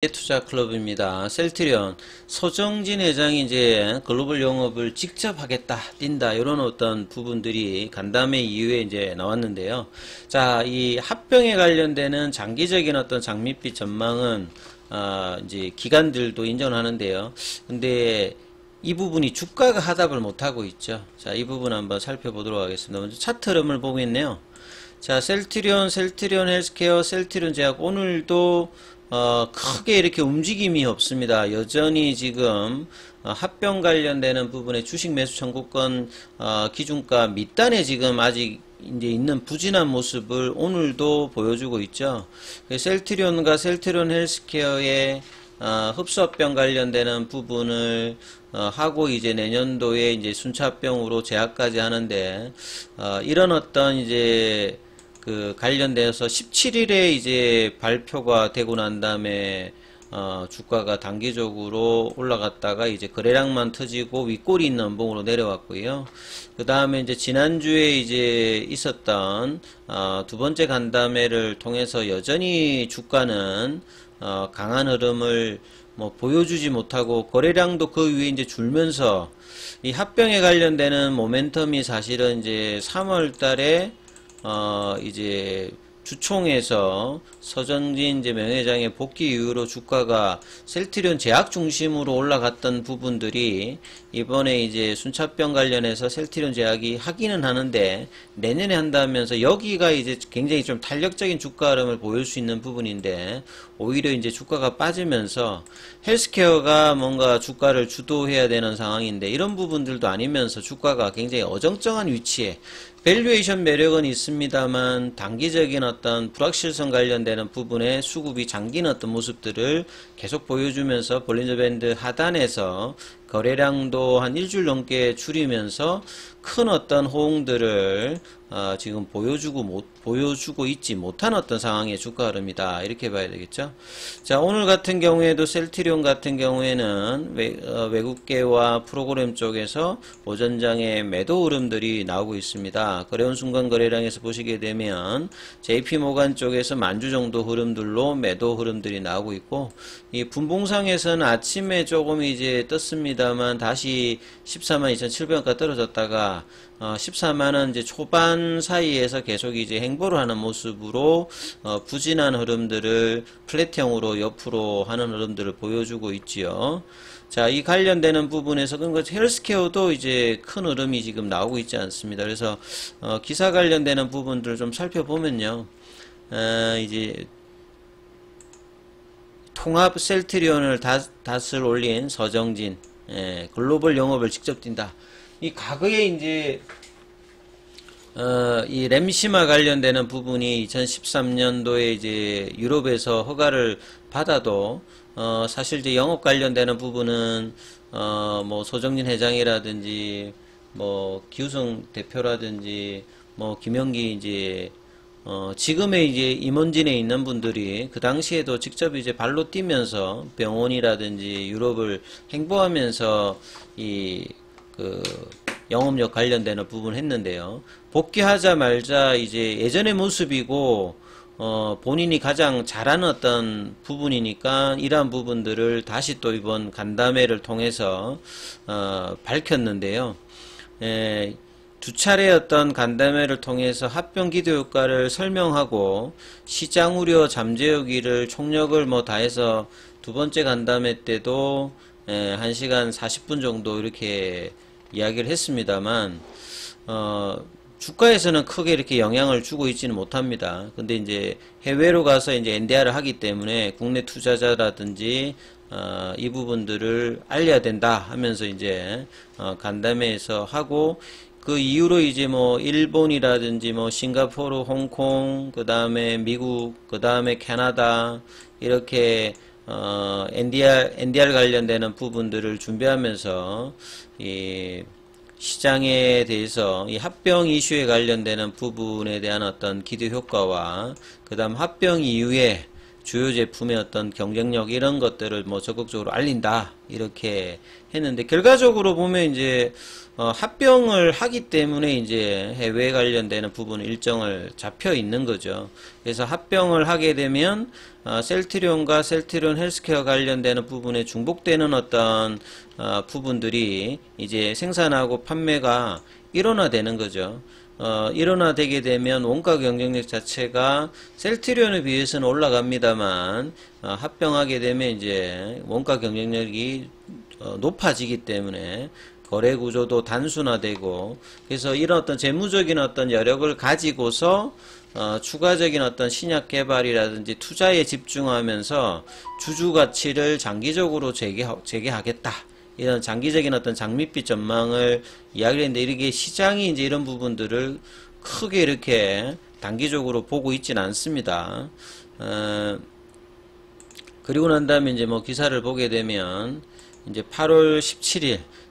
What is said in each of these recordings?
투자 클럽입니다. 셀트리온 서정진 회장이 이제 글로벌 영업을 직접 하겠다, 뛴다 이런 어떤 부분들이 간담회 이후에 이제 나왔는데요. 자, 이 합병에 관련되는 장기적인 어떤 장밋빛 전망은 이제 기관들도 인정하는데요. 근데 이 부분이 주가가 하답을 못하고 있죠. 자, 이 부분 한번 살펴보도록 하겠습니다. 먼저 차트 흐름을 보겠네요. 자, 셀트리온 헬스케어, 셀트리온 제약 오늘도 크게 이렇게 움직임이 없습니다. 여전히 지금 합병 관련되는 부분에 주식 매수 청구권 기준가 밑단에 지금 아직 이제 있는 부진한 모습을 오늘도 보여주고 있죠. 셀트리온과 셀트리온 헬스케어의 흡수합병 관련되는 부분을 하고 이제 내년도에 이제 순차합병으로 제약까지 하는데 이런 어떤 이제 그 관련돼서 17일에 이제 발표가 되고 난 다음에 주가가 단기적으로 올라갔다가 이제 거래량만 터지고 윗골이 있는 음봉으로 내려왔고요. 그 다음에 이제 지난주에 이제 있었던 두 번째 간담회를 통해서 여전히 주가는 강한 흐름을 뭐 보여주지 못하고 거래량도 그 위에 이제 줄면서 이 합병에 관련되는 모멘텀이 사실은 이제 3월 달에 이제 주총에서 서정진 이제 명예회장의 복귀 이후로 주가가 셀트리온 제약 중심으로 올라갔던 부분들이 이번에 이제 순차병 관련해서 셀트리온 제약이 하기는 하는데 내년에 한다면서 여기가 이제 굉장히 좀 탄력적인 주가 흐름을 보일 수 있는 부분인데 오히려 이제 주가가 빠지면서 헬스케어가 뭔가 주가를 주도해야 되는 상황인데 이런 부분들도 아니면서 주가가 굉장히 어정쩡한 위치에 밸류에이션 매력은 있습니다만 단기적인 어떤 불확실성 관련되는 부분에 수급이 잠긴 어떤 모습들을 계속 보여주면서 볼린저 밴드 하단에서 거래량도 한 일주일 넘게 줄이면서 큰 어떤 호응들을 지금 보여주고 있지 못한 어떤 상황의 주가 흐름이다. 이렇게 봐야 되겠죠. 자, 오늘 같은 경우에도 셀트리온 같은 경우에는 외국계와 프로그램 쪽에서 오전장에 매도 흐름들이 나오고 있습니다. 거래원 순간 거래량에서 보시게 되면 JP모간 쪽에서 만주 정도 흐름들로 매도 흐름들이 나오고 있고 이 분봉상에서는 아침에 조금 이제 떴습니다만 다시 142,700원까지 떨어졌다가 14만원 이제 초반 사이에서 계속 이제 행보를 하는 모습으로 부진한 흐름들을 플랫형으로 옆으로 하는 흐름들을 보여주고 있지요. 자, 이 관련되는 부분에서 그러니까 헬스케어도 이제 큰 흐름이 지금 나오고 있지 않습니다. 그래서 기사 관련되는 부분들을 좀 살펴보면요. 이제 통합 셀트리온을 닷을 올린 서정진, 글로벌 영업을 직접 뛴다. 이 과거에 이제 이 램시마 관련되는 부분이 2013년도에 이제 유럽에서 허가를 받아도 사실 이제 영업 관련되는 부분은 뭐 소정진 회장이라든지 뭐 기우성 대표라든지 뭐 김영기 이제 지금의 이제 임원진에 있는 분들이 그 당시에도 직접 이제 발로 뛰면서 병원이라든지 유럽을 행보하면서 그 영업력 관련되는 부분 했는데요. 복귀하자마자 이제 예전의 모습이고 본인이 가장 잘하는 어떤 부분이니까 이러한 부분들을 다시 또 이번 간담회를 통해서 밝혔는데요. 두 차례 어떤 간담회를 통해서 합병 기대 효과를 설명하고 시장 우려 잠재우기를 총력을 뭐 다해서 두 번째 간담회 때도 1시간 40분 정도 이렇게 이야기를 했습니다만 주가에서는 크게 이렇게 영향을 주고 있지는 못합니다. 근데 이제 해외로 가서 이제 NDR을 하기 때문에 국내 투자자라든지 이 부분들을 알려야 된다 하면서 이제 간담회에서 하고 그 이후로 이제 뭐 일본이라든지 뭐 싱가포르, 홍콩, 그 다음에 미국, 그 다음에 캐나다 이렇게 NDR 관련되는 부분들을 준비하면서 이 시장에 대해서 이 합병 이슈에 관련되는 부분에 대한 어떤 기대 효과와 그 다음 합병 이후에 주요 제품의 어떤 경쟁력 이런 것들을 뭐 적극적으로 알린다 이렇게 했는데, 결과적으로 보면 이제 합병을 하기 때문에 이제 해외 관련되는 부분 일정을 잡혀 있는 거죠. 그래서 합병을 하게 되면 셀트리온과 셀트리온 헬스케어 관련되는 부분에 중복되는 어떤 부분들이 이제 생산하고 판매가 일원화되는 거죠. 일원화되게 되면 원가 경쟁력 자체가 셀트리온에 비해서는 올라갑니다만, 합병하게 되면 이제 원가 경쟁력이 높아지기 때문에 거래 구조도 단순화되고, 그래서 이런 어떤 재무적인 어떤 여력을 가지고서 추가적인 어떤 신약 개발이라든지 투자에 집중하면서 주주 가치를 장기적으로 재개하겠다. 이런 장기적인 어떤 장밋빛 전망을 이야기를 했는데, 이렇게 시장이 이제 이런 부분들을 크게 이렇게 단기적으로 보고 있지는 않습니다. 그리고 난 다음에 이제 뭐 기사를 보게 되면, 이제 8월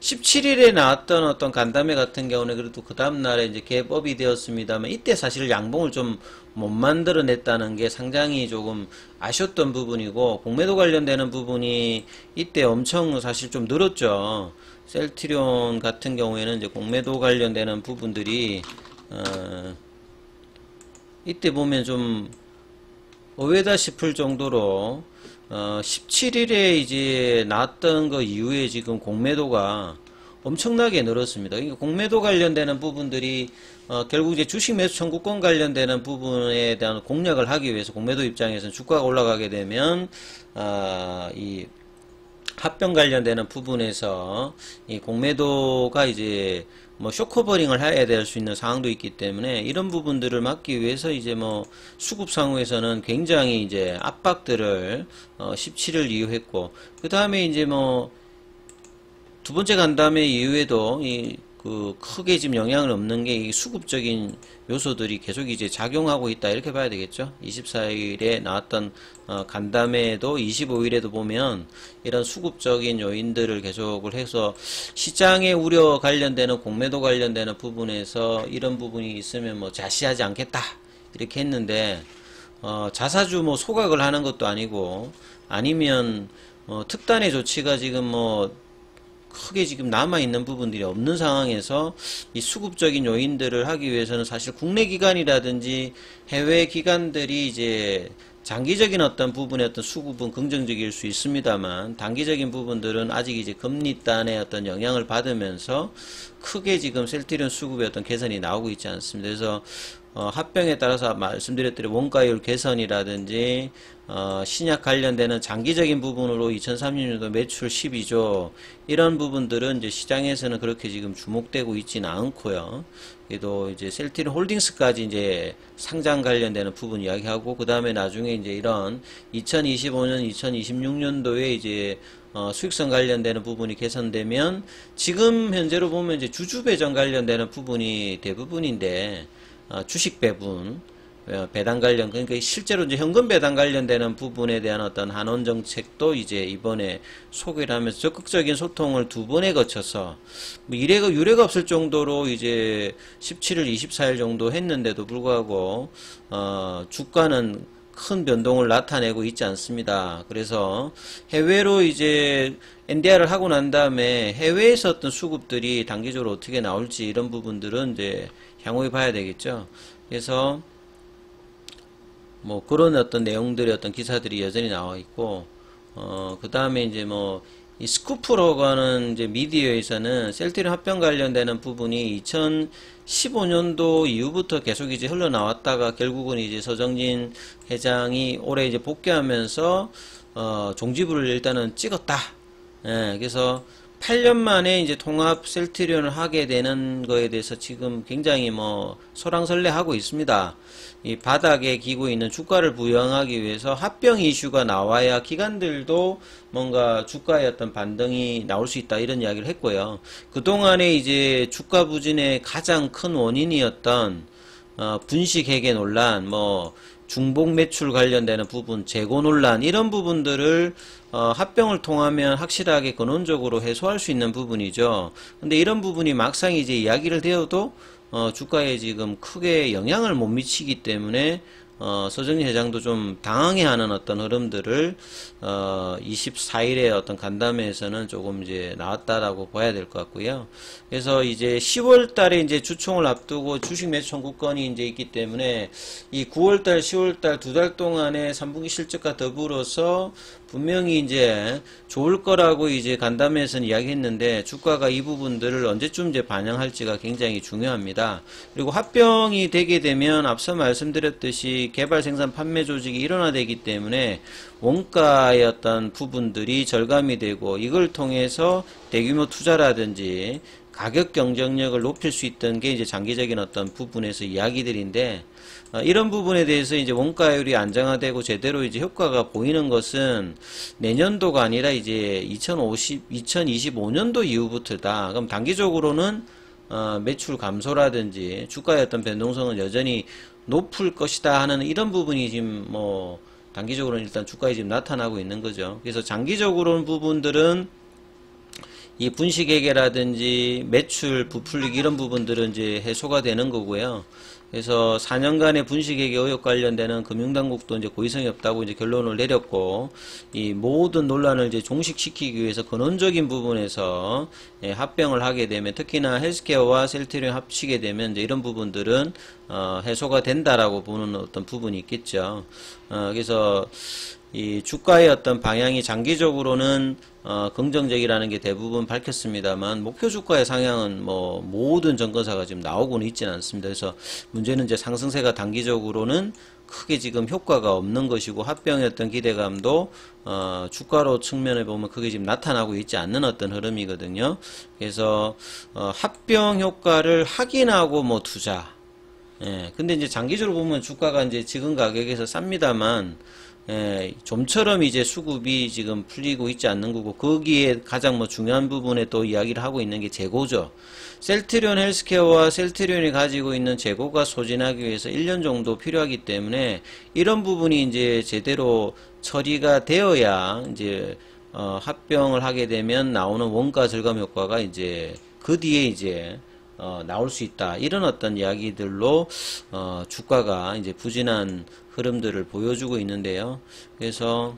17일에 나왔던 어떤 간담회 같은 경우는 그래도 그 다음날에 이제 개업이 되었습니다만, 이때 사실 양봉을 좀 못 만들어냈다는 게 상당히 조금 아쉬웠던 부분이고, 공매도 관련되는 부분이 이때 엄청 사실 좀 늘었죠. 셀트리온 같은 경우에는 이제 공매도 관련되는 부분들이, 이때 보면 좀 의외다 싶을 정도로 17일에 이제 나왔던 거 이후에 지금 공매도가 엄청나게 늘었습니다. 그러니까 공매도 관련되는 부분들이 결국 이제 주식 매수 청구권 관련되는 부분에 대한 공략을 하기 위해서 공매도 입장에서는 주가가 올라가게 되면 이 합병 관련되는 부분에서 이 공매도가 이제 뭐 쇼커버링을 해야 될 수 있는 상황도 있기 때문에, 이런 부분들을 막기 위해서 이제 뭐 수급 상황에서는 굉장히 이제 압박들을 17일 이후 했고, 그 다음에 이제 뭐 두 번째 간담회 이후에도 크게 지금 영향을 없는 게 이 수급적인 요소들이 계속 이제 작용하고 있다 이렇게 봐야 되겠죠. 24일에 나왔던 간담회에도 25일에도 보면 이런 수급적인 요인들을 계속을 해서 시장의 우려 관련되는 공매도 관련되는 부분에서 이런 부분이 있으면 뭐 자시하지 않겠다 이렇게 했는데, 자사주 뭐 소각을 하는 것도 아니고, 아니면 특단의 조치가 지금 뭐 크게 지금 남아있는 부분들이 없는 상황에서 이 수급적인 요인들을 하기 위해서는 사실 국내 기관이라든지 해외 기관들이 이제 장기적인 어떤 부분의 어떤 수급은 긍정적일 수 있습니다만, 단기적인 부분들은 아직 이제 금리단의 어떤 영향을 받으면서 크게 지금 셀트리온 수급의 어떤 개선이 나오고 있지 않습니다. 그래서 합병에 따라서 말씀드렸듯이 원가율 개선이라든지 신약 관련되는 장기적인 부분으로 2030년도 매출 12조 이런 부분들은 이제 시장에서는 그렇게 지금 주목되고 있지는 않고요. 그래도 이제 셀트리온 홀딩스까지 이제 상장 관련되는 부분 이야기하고, 그 다음에 나중에 이제 이런 2025년, 2026년도에 이제 수익성 관련되는 부분이 개선되면, 지금 현재로 보면 이제 주주 배정 관련되는 부분이 대부분인데, 주식 배분, 배당 관련, 그러니까 실제로 이제 현금 배당 관련되는 부분에 대한 어떤 한원 정책도 이제 이번에 소개를 하면서 적극적인 소통을 두 번에 거쳐서 뭐 유례가 없을 정도로 이제 17일, 24일 정도 했는데도 불구하고 주가는 큰 변동을 나타내고 있지 않습니다. 그래서 해외로 이제 NDR을 하고 난 다음에 해외에서 어떤 수급들이 단기적으로 어떻게 나올지 이런 부분들은 이제 향후에 봐야 되겠죠. 그래서 뭐 그런 어떤 내용들의 어떤 기사들이 여전히 나와 있고, 그 다음에 이제 뭐 이 스쿠프라고 하는 이제 미디어에서는 셀트리온 합병 관련되는 부분이 2015년도 이후부터 계속 이제 흘러나왔다가 결국은 이제 서정진 회장이 올해 이제 복귀하면서 종지부를 일단은 찍었다. 예, 그래서 8년 만에 이제 통합 셀트리온을 하게 되는 거에 대해서 지금 굉장히 뭐 설왕설래하고 있습니다. 이 바닥에 기고 있는 주가를 부양하기 위해서 합병 이슈가 나와야 기관들도 뭔가 주가의 어떤 반등이 나올 수 있다 이런 이야기를 했고요. 그동안에 이제 주가 부진의 가장 큰 원인이었던 분식회계 논란, 뭐 중복 매출 관련되는 부분, 재고 논란 이런 부분들을 합병을 통하면 확실하게 근원적으로 해소할 수 있는 부분이죠. 근데 이런 부분이 막상 이제 이야기를 되어도 주가에 지금 크게 영향을 못 미치기 때문에 서정진 회장도 좀 당황해하는 어떤 흐름들을 24일에 어떤 간담회에서는 조금 이제 나왔다라고 봐야 될 것 같고요. 그래서 이제 10월 달에 이제 주총을 앞두고 주식 매수 청구권이 이제 있기 때문에 이 9월 달, 10월 달 두 달 동안의 3분기 실적과 더불어서 분명히 이제 좋을 거라고 이제 간담회에서는 이야기했는데 주가가 이 부분들을 언제쯤 이제 반영할지가 굉장히 중요합니다. 그리고 합병이 되게 되면 앞서 말씀드렸듯이 개발 생산 판매 조직이 일원화되기 때문에 원가의 어떤 부분들이 절감이 되고 이걸 통해서 대규모 투자라든지 가격 경쟁력을 높일 수 있던 게 이제 장기적인 어떤 부분에서 이야기들인데 이런 부분에 대해서 이제 원가율이 안정화되고 제대로 이제 효과가 보이는 것은 내년도가 아니라 이제 2025년도 이후부터다. 그럼 단기적으로는 매출 감소라든지 주가의 어떤 변동성은 여전히 높을 것이다 하는 이런 부분이 지금 뭐 단기적으로는 일단 주가에 지금 나타나고 있는 거죠. 그래서 장기적으로는 부분들은 이 분식회계라든지 매출 부풀리기 이런 부분들은 이제 해소가 되는 거고요. 그래서 4년간의 분식회계 의혹 관련되는 금융당국도 이제 고의성이 없다고 이제 결론을 내렸고, 이 모든 논란을 이제 종식시키기 위해서 근원적인 부분에서 합병을 하게 되면, 특히나 헬스케어와 셀트리온 합치게 되면 이제 이런 부분들은 해소가 된다라고 보는 어떤 부분이 있겠죠. 그래서 이 주가의 어떤 방향이 장기적으로는 긍정적이라는 게 대부분 밝혔습니다만 목표 주가의 상향은 뭐 모든 증권사가 지금 나오고는 있지는 않습니다. 그래서 문제는 이제 상승세가 단기적으로는 크게 지금 효과가 없는 것이고 합병의 어떤 기대감도 주가로 측면에 보면 크게 지금 나타나고 있지 않는 어떤 흐름이거든요. 그래서 합병 효과를 확인하고 뭐 투자. 예. 근데 이제 장기적으로 보면 주가가 이제 지금 가격에서 쌉니다만 좀처럼 이제 수급이 지금 풀리고 있지 않는 거고, 거기에 가장 뭐 중요한 부분에 또 이야기를 하고 있는 게 재고죠. 셀트리온 헬스케어와 셀트리온이 가지고 있는 재고가 소진하기 위해서 1년 정도 필요하기 때문에 이런 부분이 이제 제대로 처리가 되어야 이제 합병을 하게 되면 나오는 원가 절감 효과가 이제 그 뒤에 이제 나올 수 있다. 이런 어떤 이야기들로 주가가 이제 부진한 흐름들을 보여주고 있는데요. 그래서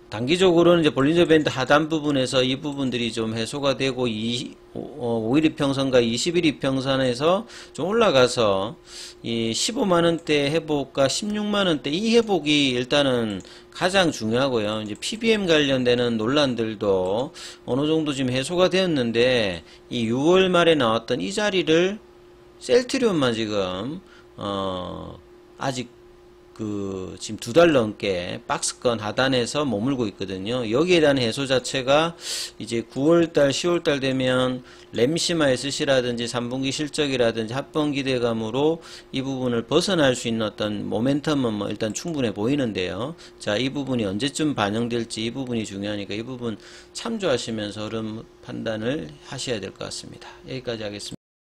단기적으로는 이제 볼린저 밴드 하단 부분에서 이 부분들이 좀 해소가 되고 5일 이평선과 20일 이평선에서 좀 올라가서 이 15만원대 회복과 16만원대 이 회복이 일단은 가장 중요하고요. 이제 PBM 관련되는 논란들도 어느 정도 지금 해소가 되었는데 이 6월 말에 나왔던 이 자리를 셀트리온만 지금 아직 지금 2달 넘게 박스권 하단에서 머물고 있거든요. 여기에 대한 해소 자체가 이제 9월달, 10월달 되면 램시마 SC라든지 3분기 실적이라든지 합병 기대감으로 이 부분을 벗어날 수 있는 어떤 모멘텀은 뭐 일단 충분해 보이는데요. 자, 이 부분이 언제쯤 반영될지 이 부분이 중요하니까 이 부분 참조하시면서 흐름 판단을 하셔야 될 것 같습니다. 여기까지 하겠습니다.